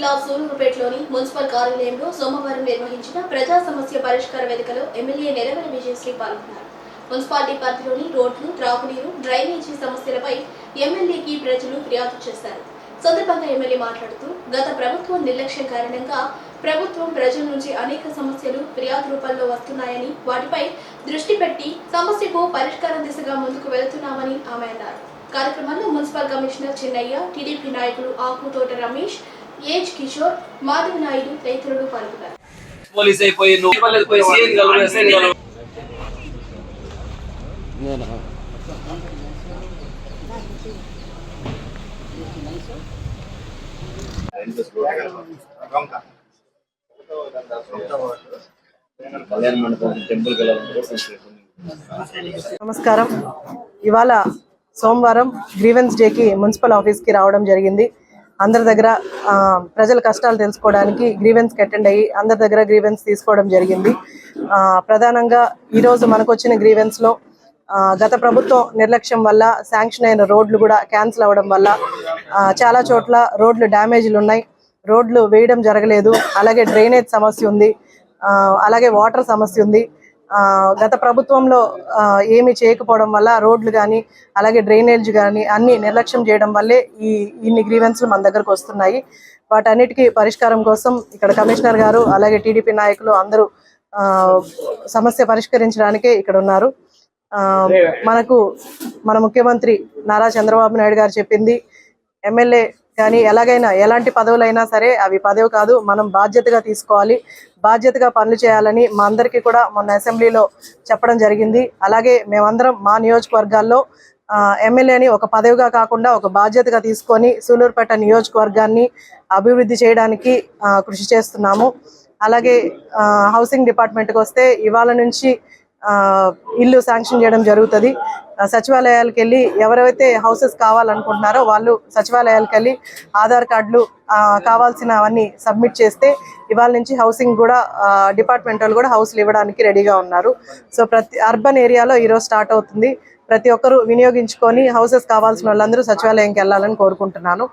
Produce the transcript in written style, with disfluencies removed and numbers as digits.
జిల్లా సూలూరుపేటలోని మున్సిపల్ కార్యాలయంలో సోమవారం నిర్వహించిన ప్రజా సమస్య పరిష్కార వేదికలో ఎమ్మెల్యే నెరవెల విజయశ్రీ పాల్గొన్నారు. మున్సిపాలిటీ పరిధిలోని రోడ్లు, త్రాగునీరు, డ్రైనేజీ సమస్యలపై ఎమ్మెల్యేకి ప్రజలు ఫిర్యాదు చేశారు. సందర్భంగా ఎమ్మెల్యే మాట్లాడుతూ గత ప్రభుత్వం నిర్లక్ష్యం కారణంగా ప్రభుత్వం ప్రజల నుంచి అనేక సమస్యలు ఫిర్యాదు రూపంలో వస్తున్నాయని, వాటిపై దృష్టి పెట్టి సమస్యకు పరిష్కారం దిశగా ముందుకు వెళుతున్నామని ఆమె అన్నారు. కార్యక్రమంలో మున్సిపల్ కమిషనర్ చిన్నయ్య, టీడీపీ నాయకులు ఆకుతోట రమేష్, ఏజ్ కిషోర్, మాధవ నాయుడు తదితరులు పాల్గొన్నారు. నమస్కారం. ఇవాళ సోమవారం గ్రీవెన్స్ డేకి మున్సిపల్ ఆఫీస్కి రావడం జరిగింది. అందరి దగ్గర ప్రజల కష్టాలు తెలుసుకోవడానికి గ్రీవెన్స్కి అటెండ్ అయ్యి అందరి దగ్గర గ్రీవెన్స్ తీసుకోవడం జరిగింది. ప్రధానంగా ఈరోజు మనకు వచ్చిన గ్రీవెన్స్లో గత ప్రభుత్వం నిర్లక్ష్యం వల్ల శాంక్షన్ అయిన రోడ్లు కూడా క్యాన్సిల్ అవ్వడం వల్ల చాలా చోట్ల రోడ్లు డ్యామేజ్లు ఉన్నాయి, రోడ్లు వేయడం జరగలేదు. అలాగే డ్రైనేజ్ సమస్య ఉంది, అలాగే వాటర్ సమస్య ఉంది. గత ప్రభుత్వంలో ఏమీ చేయకపోవడం వల్ల రోడ్లు కానీ అలాగే డ్రైనేజ్ కానీ అన్ని నిర్లక్ష్యం చేయడం వల్లే ఇన్ని గ్రీవెన్స్లు మన దగ్గరకు వస్తున్నాయి. వాటన్నిటికీ పరిష్కారం కోసం ఇక్కడ కమిషనర్ గారు అలాగే టీడీపీ నాయకులు అందరూ సమస్య పరిష్కరించడానికే ఇక్కడ ఉన్నారు. మన ముఖ్యమంత్రి నారా చంద్రబాబు నాయుడు గారు చెప్పింది, ఎమ్మెల్యే కానీ ఎలాగైనా ఎలాంటి పదవులైనా సరే అవి పదవి కాదు, మనం బాధ్యతగా తీసుకోవాలి, బాధ్యతగా పనులు చేయాలని మా అందరికీ కూడా మొన్న అసెంబ్లీలో చెప్పడం జరిగింది. అలాగే మేమందరం మా నియోజకవర్గాల్లో ఎమ్మెల్యేని ఒక పదవిగా కాకుండా ఒక బాధ్యతగా తీసుకొని సూలూరుపేట నియోజకవర్గాన్ని అభివృద్ధి చేయడానికి కృషి చేస్తున్నాము. అలాగే హౌసింగ్ డిపార్ట్మెంట్కి వస్తే ఇవాళ నుంచి ఇల్లు శాంక్షన్ చేయడం జరుగుతుంది. సచివాలయాలకు వెళ్ళి ఎవరైతే హౌసెస్ కావాలనుకుంటున్నారో వాళ్ళు సచివాలయాలకు వెళ్ళి ఆధార్ కార్డులు కావాల్సినవన్నీ సబ్మిట్ చేస్తే ఇవాళ నుంచి హౌసింగ్ కూడా డిపార్ట్మెంట్ వాళ్ళు కూడా హౌస్లు ఇవ్వడానికి రెడీగా ఉన్నారు. సో ప్రతి అర్బన్ ఏరియాలో ఈరోజు స్టార్ట్ అవుతుంది. ప్రతి ఒక్కరూ వినియోగించుకొని హౌసెస్ కావాల్సిన వాళ్ళందరూ సచివాలయంకి వెళ్ళాలని కోరుకుంటున్నాను.